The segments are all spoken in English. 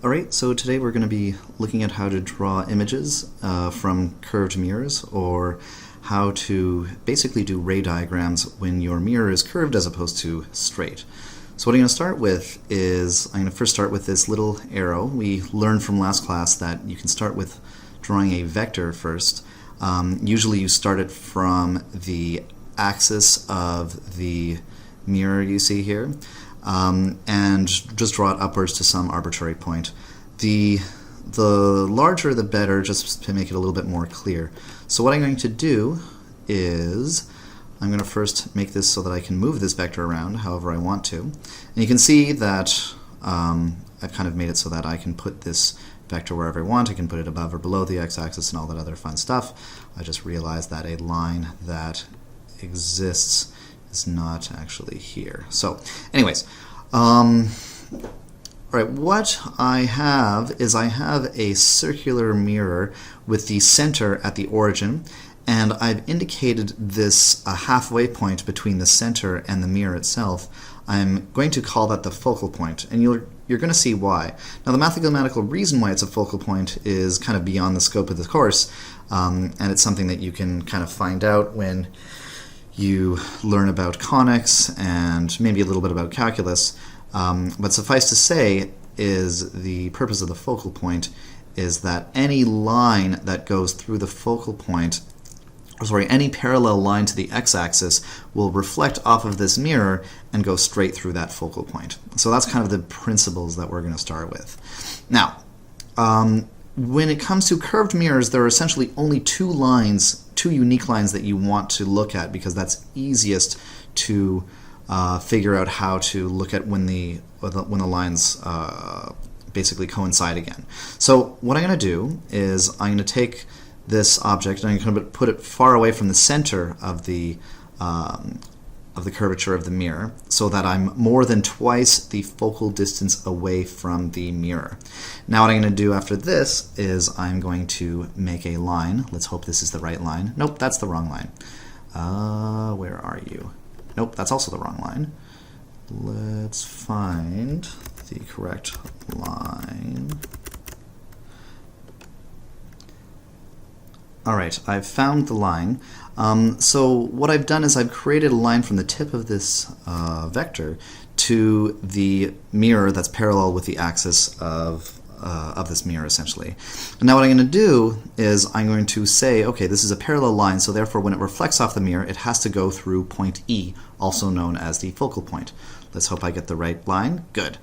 Alright, so today we're going to be looking at how to draw images from curved mirrors, or how to basically do ray diagrams when your mirror is curved as opposed to straight. So what I'm going to start with is, I'm going to first start with this little arrow. We learned from last class that you can start with drawing a vector first. Usually you start it from the axis of the mirror you see here. And just draw it upwards to some arbitrary point. The larger the better, just to make it a little bit more clear. So what I'm going to do is I'm going to first make this so that I can move this vector around however I want to. And you can see that I've kind of made it so that I can put this vector wherever I want. I can put it above or below the x-axis and all that other fun stuff. I just realized that a line that exists is not actually here. So anyways, alright, what I have is I have a circular mirror with the center at the origin, and I've indicated this a halfway point between the center and the mirror itself. I'm going to call that the focal point, and you're going to see why. Now the mathematical reason why it's a focal point is kind of beyond the scope of the course, and it's something that you can kind of find out when you learn about conics and maybe a little bit about calculus. But suffice to say is the purpose of the focal point is that any line that goes through the focal point, any parallel line to the x-axis will reflect off of this mirror and go straight through that focal point. So that's kind of the principles that we're going to start with. Now, when it comes to curved mirrors, there are essentially only two unique lines that you want to look at, because that's easiest to figure out how to look at when the lines basically coincide again. So what I'm going to do is I'm going to take this object and I'm going to put it far away from the center of the curvature of the mirror, so that I'm more than twice the focal distance away from the mirror. Now what I'm going to do after this is I'm going to make a line. Let's hope this is the right line. Nope, that's the wrong line. Where are you? Nope, that's also the wrong line. Let's find the correct line. Alright, I've found the line. So what I've done is I've created a line from the tip of this vector to the mirror that's parallel with the axis of this mirror, essentially. And now what I'm going to do is I'm going to say, okay, this is a parallel line, so therefore when it reflects off the mirror, it has to go through point E, also known as the focal point. Let's hope I get the right line. Good.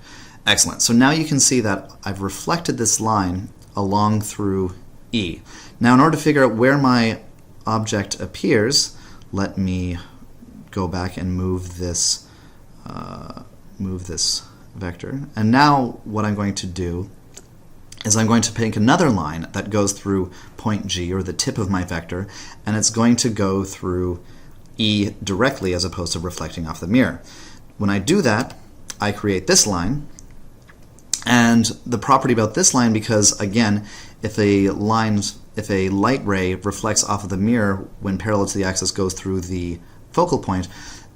Excellent. So now you can see that I've reflected this line along through E. Now in order to figure out where my object appears, let me go back and move this vector. And now what I'm going to do is I'm going to pick another line that goes through point G, or the tip of my vector, and it's going to go through E directly as opposed to reflecting off the mirror. When I do that, I create this line. And the property about this line, because again, if a light ray reflects off of the mirror when parallel to the axis goes through the focal point,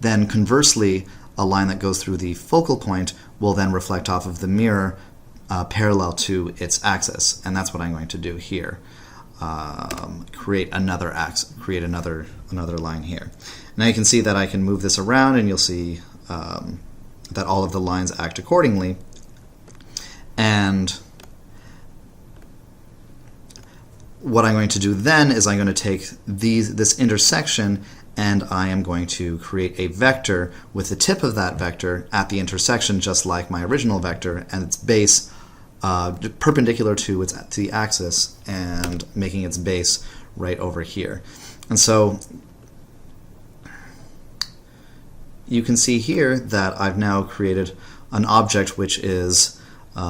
then conversely, a line that goes through the focal point will then reflect off of the mirror parallel to its axis. And that's what I'm going to do here. Create another line here. Now you can see that I can move this around, and you'll see that all of the lines act accordingly. And what I'm going to do then is I'm going to take this intersection, and I am going to create a vector with the tip of that vector at the intersection, just like my original vector, and its base perpendicular to the axis, and making its base right over here. And so you can see here that I've now created an object which is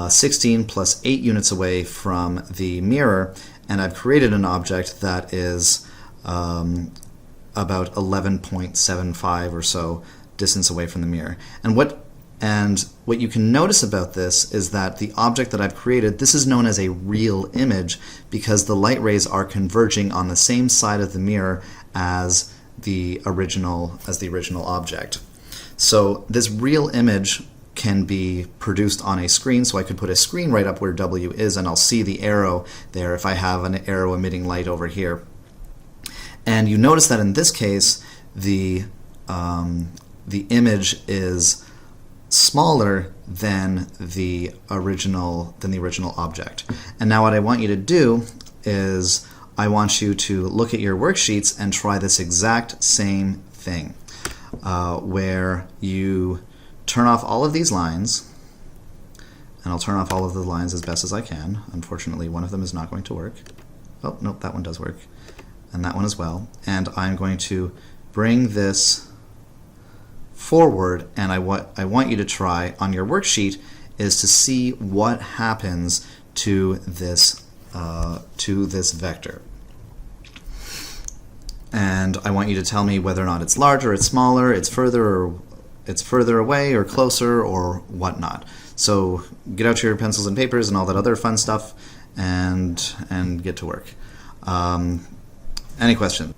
16 plus 8 units away from the mirror, and I've created an object that is about 11.75 or so distance away from the mirror. And what you can notice about this is that the object that I've created, this is known as a real image, because the light rays are converging on the same side of the mirror as the original object. So this real image can be produced on a screen, so I could put a screen right up where W is, and I'll see the arrow there if I have an arrow emitting light over here. And you notice that in this case, the image is smaller than the original object. And now what I want you to do is I want you to look at your worksheets and try this exact same thing, where you turn off all of these lines, and I'll turn off all of the lines as best as I can. Unfortunately, one of them is not going to work. Oh, nope, that one does work, and that one as well. And I'm going to bring this forward, and what I want you to try on your worksheet is to see what happens to this vector. And I want you to tell me whether or not it's larger, it's smaller, it's further away or closer or whatnot. So get out your pencils and papers and all that other fun stuff and get to work. Any questions?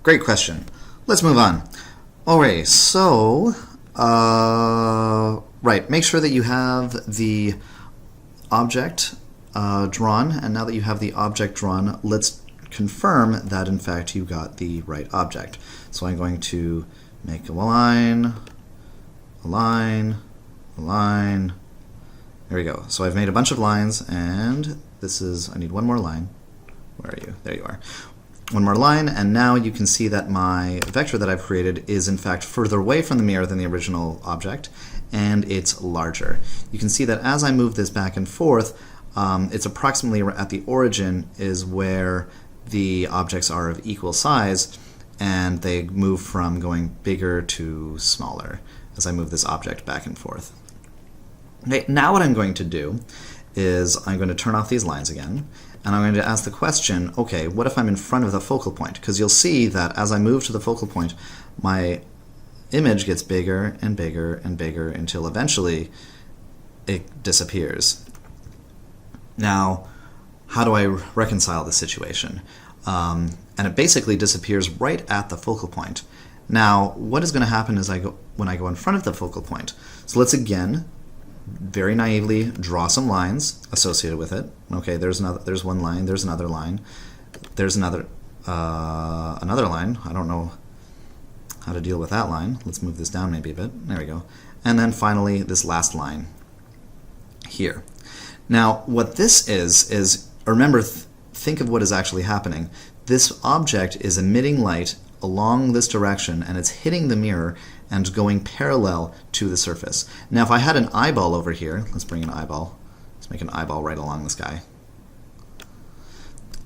Great question. Let's move on. Alright, so right, make sure that you have the object drawn, and now that you have the object drawn, let's confirm that in fact you got the right object. So I'm going to make a line, a line, a line. There we go. So I've made a bunch of lines, and this is, I need one more line. Where are you? There you are. One more line, and now you can see that my vector that I've created is in fact further away from the mirror than the original object, and it's larger. You can see that as I move this back and forth, it's approximately at the origin is where the objects are of equal size, and they move from going bigger to smaller as I move this object back and forth. Okay, now what I'm going to do is I'm going to turn off these lines again, and I'm going to ask the question, okay, what if I'm in front of the focal point? Because you'll see that as I move to the focal point, my image gets bigger and bigger and bigger until eventually it disappears. Now, how do I reconcile the situation? And it basically disappears right at the focal point. Now, what is going to happen is when I go in front of the focal point? So let's again very naively draw some lines associated with it. Okay, there's one line, there's another line, there's another line. I don't know how to deal with that line. Let's move this down maybe a bit. There we go. And then finally this last line here. Now what this is remember, think of what is actually happening. This object is emitting light along this direction, and it's hitting the mirror and going parallel to the surface. Now if I had an eyeball over here, let's bring an eyeball. Let's make an eyeball right along this guy.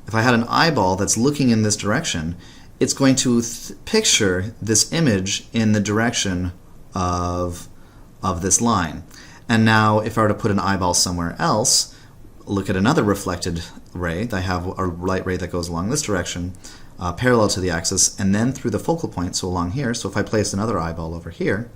If I had an eyeball that's looking in this direction, it's going to picture this image in the direction of this line. And now if I were to put an eyeball somewhere else, look at another reflected ray. I have a light ray that goes along this direction, parallel to the axis, and then through the focal point, so along here. So if I place another eyeball over here,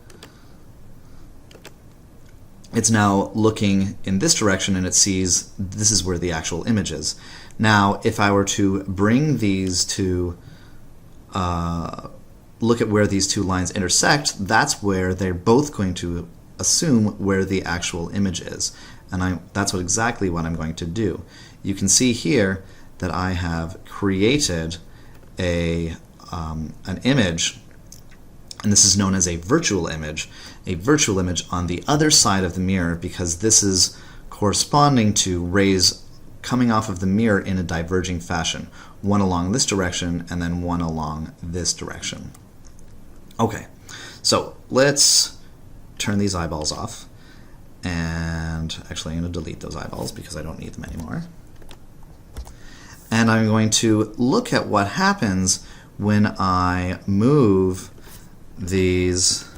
it's now looking in this direction, and it sees this is where the actual image is. Now if I were to bring these two, look at where these two lines intersect, that's where they're both going to assume where the actual image is. And that's exactly what I'm going to do. You can see here that I have created an image, and this is known as a virtual image on the other side of the mirror, because this is corresponding to rays coming off of the mirror in a diverging fashion, one along this direction and then one along this direction. Okay, so let's turn these eyeballs off, and actually I'm going to delete those eyeballs because I don't need them anymore. And I'm going to look at what happens when I move these,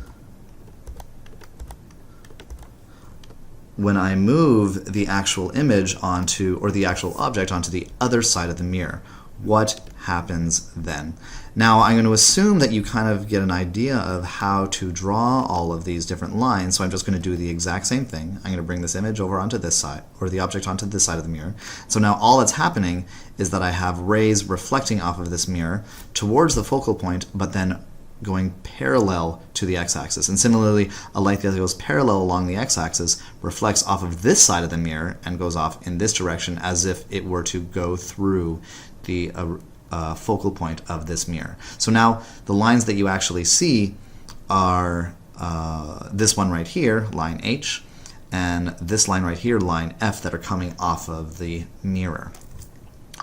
when I move the actual image onto, or the actual object onto the other side of the mirror. What happens then? Now I'm going to assume that you kind of get an idea of how to draw all of these different lines, so I'm just going to do the exact same thing. I'm going to bring this image over onto this side, or the object onto this side of the mirror. So now all that's happening is that I have rays reflecting off of this mirror towards the focal point, but then going parallel to the x-axis. And similarly, a light that goes parallel along the x-axis reflects off of this side of the mirror and goes off in this direction as if it were to go through the focal point of this mirror. So now the lines that you actually see are this one right here, line H, and this line right here, line F, that are coming off of the mirror.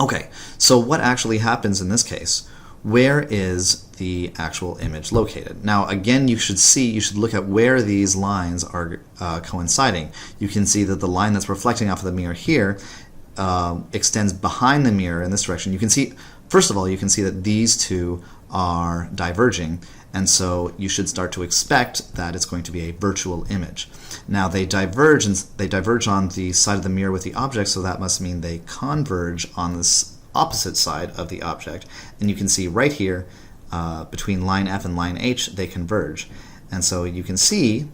Okay, so what actually happens in this case? Where is the actual image located? Now again, you should look at where these lines are coinciding. You can see that the line that's reflecting off of the mirror here extends behind the mirror in this direction. You can see, first of all, you can see that these two are diverging, and so you should start to expect that it's going to be a virtual image. Now they diverge, and they diverge on the side of the mirror with the object, so that must mean they converge on this opposite side of the object. And you can see right here, between line F and line H, they converge. And so you can see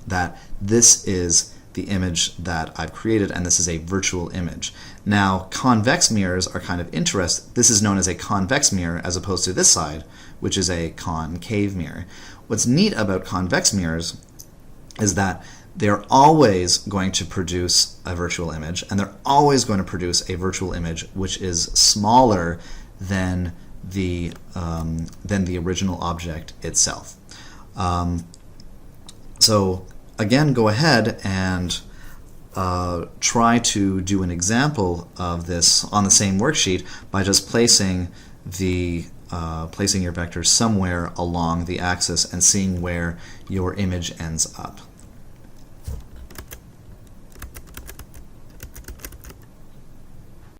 that this is the image that I've created, and this is a virtual image. Now, convex mirrors are kind of interesting. This is known as a convex mirror as opposed to this side, which is a concave mirror. What's neat about convex mirrors is that they're always going to produce a virtual image, and they're always going to produce a virtual image which is smaller than the original object itself. So again, go ahead and try to do an example of this on the same worksheet by just placing your vector somewhere along the axis and seeing where your image ends up.